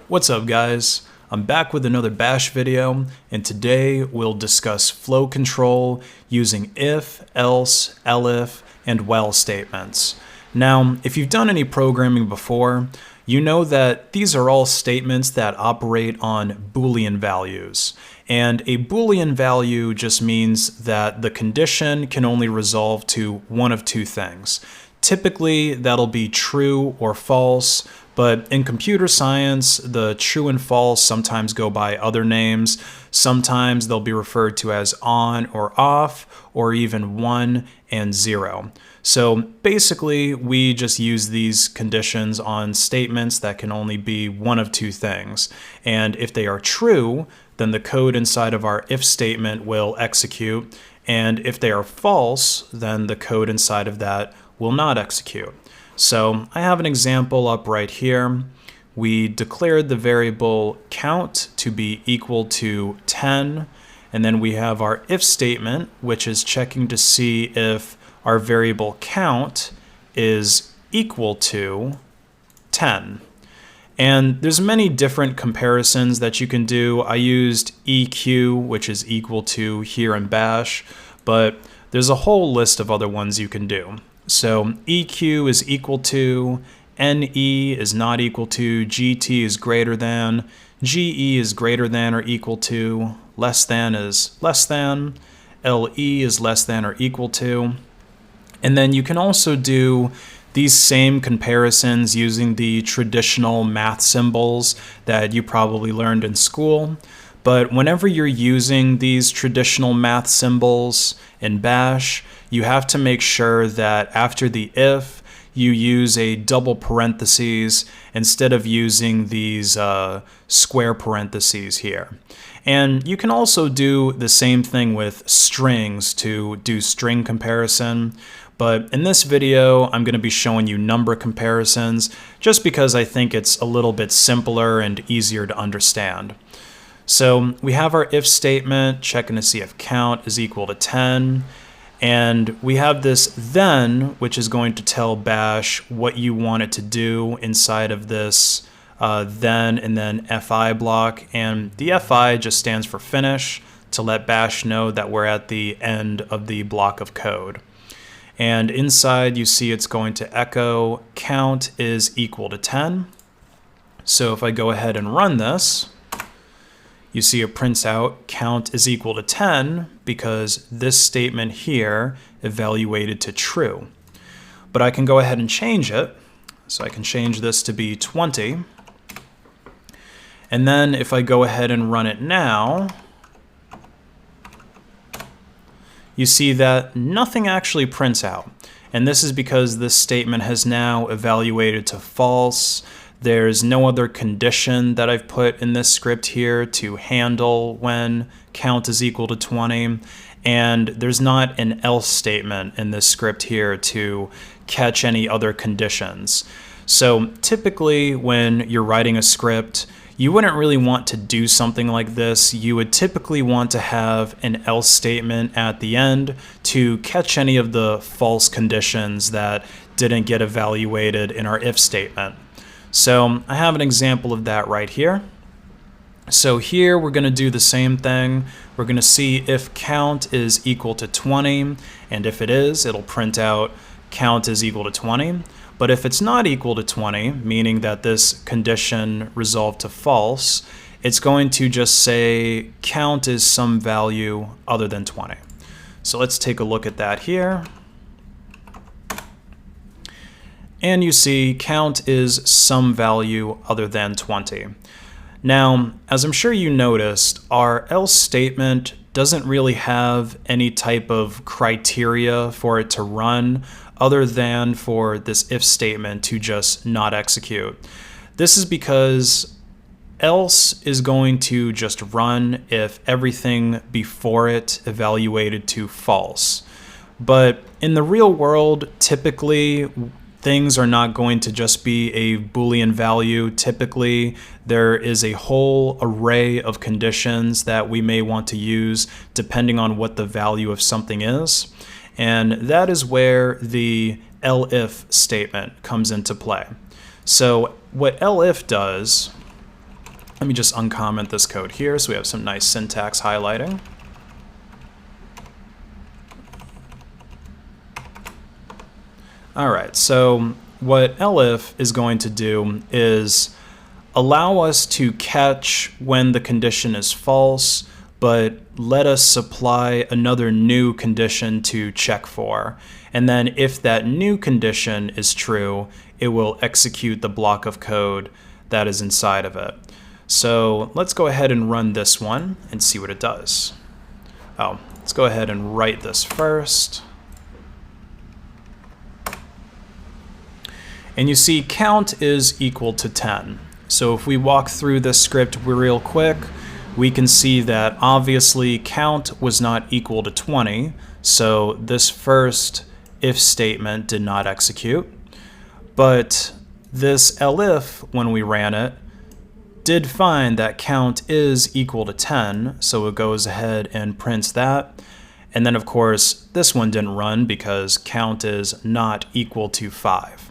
What's up, guys? I'm back with another bash video, and today we'll discuss flow control using if, else, elif, and while statements. Now, if you've done any programming before, you know that these are all statements that operate on Boolean values. And a Boolean value just means that the condition can only resolve to one of two things. Typically, that'll be true or false, but in computer science, the true and false sometimes go by other names. Sometimes they'll be referred to as on or off, or even 1 and 0. So basically, we just use these conditions on statements that can only be one of two things. And if they are true, then the code inside of our if statement will execute. And if they are false, then the code inside of that will not execute. So I have an example up right here. We declared the variable count to be equal to 10, and then we have our if statement, which is checking to see if our variable count is equal to 10. And there's many different comparisons that you can do. I used EQ, which is equal to here in bash, but there's a whole list of other ones you can do. So EQ is equal to, NE is not equal to, GT is greater than, GE is greater than or equal to, less than is less than, LE is less than or equal to. And then you can also do these same comparisons using the traditional math symbols that you probably learned in school. But whenever you're using these traditional math symbols in bash, you have to make sure that after the if, you use a double parentheses instead of using these square parentheses here. And you can also do the same thing with strings to do string comparison. But in this video, I'm going to be showing you number comparisons just because I think it's a little bit simpler and easier to understand. So we have our if statement, checking to see if count is equal to 10. And we have this then, which is going to tell bash what you want it to do inside of this then and then fi block. And the fi just stands for finish to let bash know that we're at the end of the block of code. And inside you see it's going to echo count is equal to 10. So if I go ahead and run this, you see it prints out count is equal to 10 because this statement here evaluated to true. But I can go ahead and change it. So I can change this to be 20. And then if I go ahead and run it now, you see that nothing actually prints out. And this is because this statement has now evaluated to false. There's no other condition that I've put in this script here to handle when count is equal to 20. And there's not an else statement in this script here to catch any other conditions. So typically when you're writing a script, you wouldn't really want to do something like this. You would typically want to have an else statement at the end to catch any of the false conditions that didn't get evaluated in our if statement. So I have an example of that right here. So here we're going to do the same thing. We're going to see if count is equal to 20, and if it is, it'll print out count is equal to 20. But if it's not equal to 20, meaning that this condition resolved to false, it's going to just say count is some value other than 20. So let's take a look at that here. And you see count is some value other than 20. Now, as I'm sure you noticed, our else statement doesn't really have any type of criteria for it to run other than for this if statement to just not execute. This is because else is going to just run if everything before it evaluated to false. But in the real world, typically, things are not going to just be a Boolean value. Typically, there is a whole array of conditions that we may want to use depending on what the value of something is. And that is where the elif statement comes into play. So what elif does Let me just uncomment this code here so we have some nice syntax highlighting. All right, so what Elif is going to do is allow us to catch when the condition is false, but let us supply another new condition to check for. And then if that new condition is true, it will execute the block of code that is inside of it. So let's go ahead and run this one and see what it does. Oh, let's go ahead and write this first. And you see count is equal to 10. So if we walk through this script real quick, we can see that obviously count was not equal to 20. So this first if statement did not execute. But this elif, when we ran it, did find that count is equal to 10. So it goes ahead and prints that. And then of course, this one didn't run because count is not equal to 5.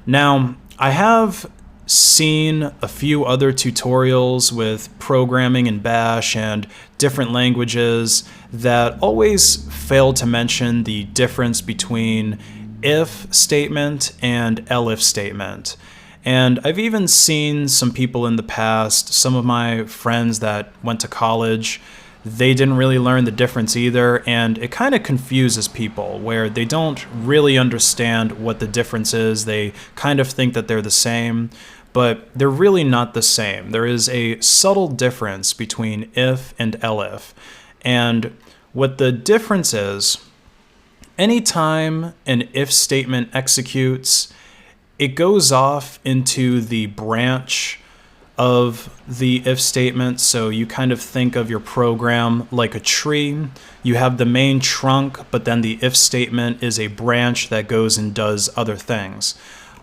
Now, I have seen a few other tutorials with programming in Bash and different languages that always fail to mention the difference between if statement and elif statement. And I've even seen some people in the past, some of my friends that went to college, they didn't really learn the difference either, and it kind of confuses people where they don't really understand what the difference is. They kind of think that they're the same, but they're really not the same. There is a subtle difference between if and elif, and what the difference is, anytime an if statement executes, it goes off into the branch of the if statement. So you kind of think of your program like a tree. You have the main trunk, but then the if statement is a branch that goes and does other things.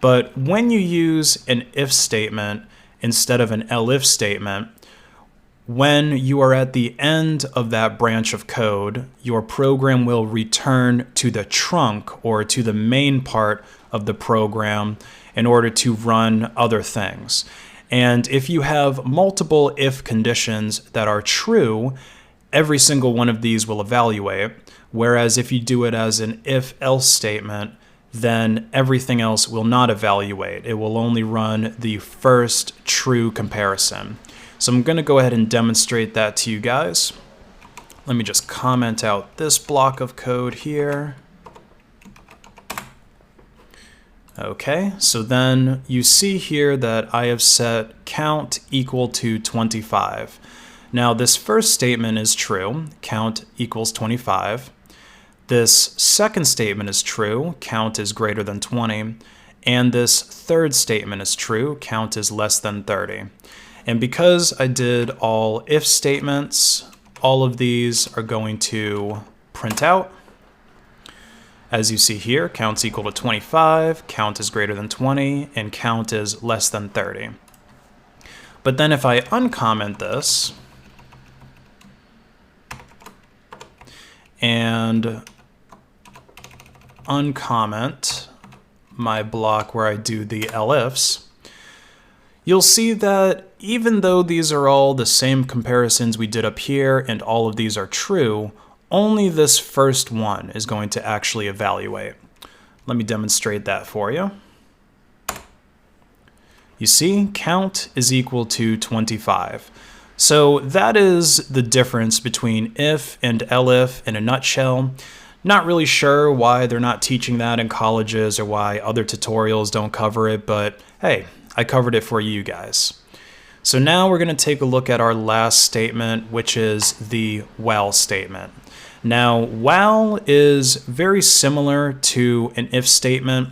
But when you use an if statement instead of an elif statement, when you are at the end of that branch of code, your program will return to the trunk or to the main part of the program in order to run other things. And if you have multiple if conditions that are true, every single one of these will evaluate. Whereas if you do it as an if-else statement, then everything else will not evaluate. It will only run the first true comparison. So I'm going to go ahead and demonstrate that to you guys. Let me just comment out this block of code here. Okay, so then you see here that I have set count equal to 25. Now this first statement is true, count equals 25. This second statement is true, count is greater than 20. And this third statement is true, count is less than 30. And because I did all if statements, all of these are going to print out. As you see here, count's equal to 25, count is greater than 20, and count is less than 30. But then if I uncomment this and uncomment my block where I do the elifs, you'll see that even though these are all the same comparisons we did up here and all of these are true, only this first one is going to actually evaluate. Let me demonstrate that for you. You see, count is equal to 25. So that is the difference between if and elif in a nutshell. Not really sure why they're not teaching that in colleges or why other tutorials don't cover it, but hey, I covered it for you guys. So now we're going to take a look at our last statement, which is the while statement. Now, while is very similar to an if statement,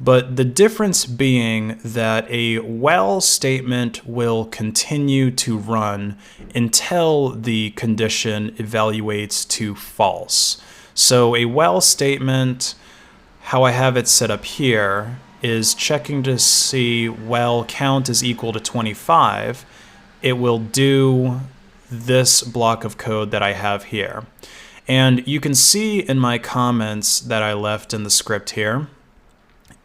but the difference being that a while statement will continue to run until the condition evaluates to false. So a while statement, how I have it set up here, is checking to see while count is equal to 25, it will do this block of code that I have here. And you can see in my comments that I left in the script here,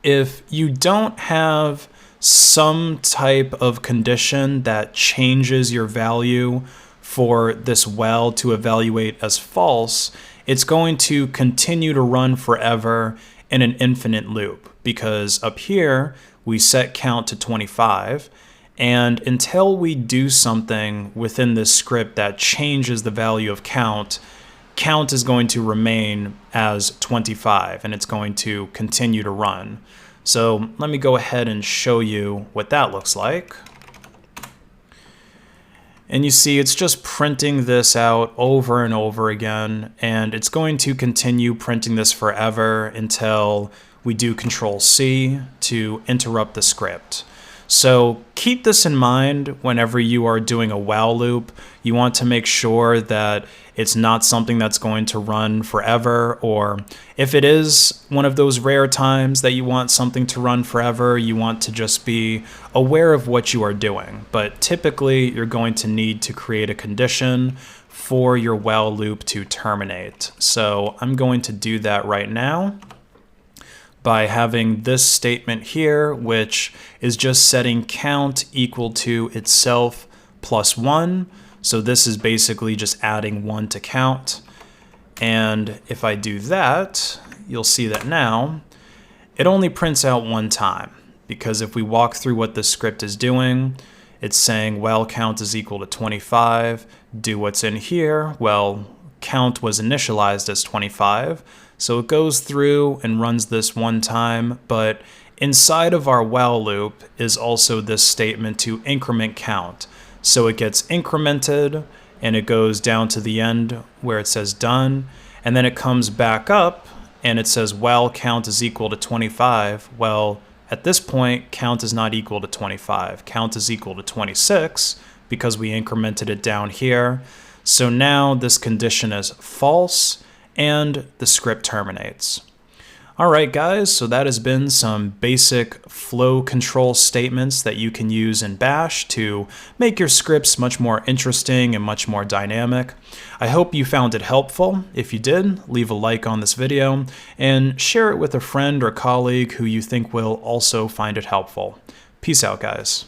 if you don't have some type of condition that changes your value for this well to evaluate as false, it's going to continue to run forever in an infinite loop, because up here we set count to 25, and until we do something within this script that changes the value of count is going to remain as 25, and it's going to continue to run. So let me go ahead and show you what that looks like. And you see it's just printing this out over and over again, and it's going to continue printing this forever until we do Control-C to interrupt the script. So keep this in mind whenever you are doing a while loop. You want to make sure that it's not something that's going to run forever, or if it is one of those rare times that you want something to run forever, you want to just be aware of what you are doing. But typically you're going to need to create a condition for your while loop to terminate. So I'm going to do that right now by having this statement here, which is just setting count equal to itself plus 1. So this is basically just adding 1 to count. And if I do that, you'll see that now it only prints out one time, because if we walk through what this script is doing, it's saying, well, count is equal to 25. Do what's in here. Well, count was initialized as 25. So it goes through and runs this one time, but inside of our while loop is also this statement to increment count. So it gets incremented and it goes down to the end where it says done, and then it comes back up and it says while count is equal to 25. Well, at this point, count is not equal to 25. Count is equal to 26 because we incremented it down here. So now this condition is false, and the script terminates. All right, guys, so that has been some basic flow control statements that you can use in Bash to make your scripts much more interesting and much more dynamic. I hope you found it helpful. If you did, leave a like on this video and share it with a friend or colleague who you think will also find it helpful. Peace out, guys.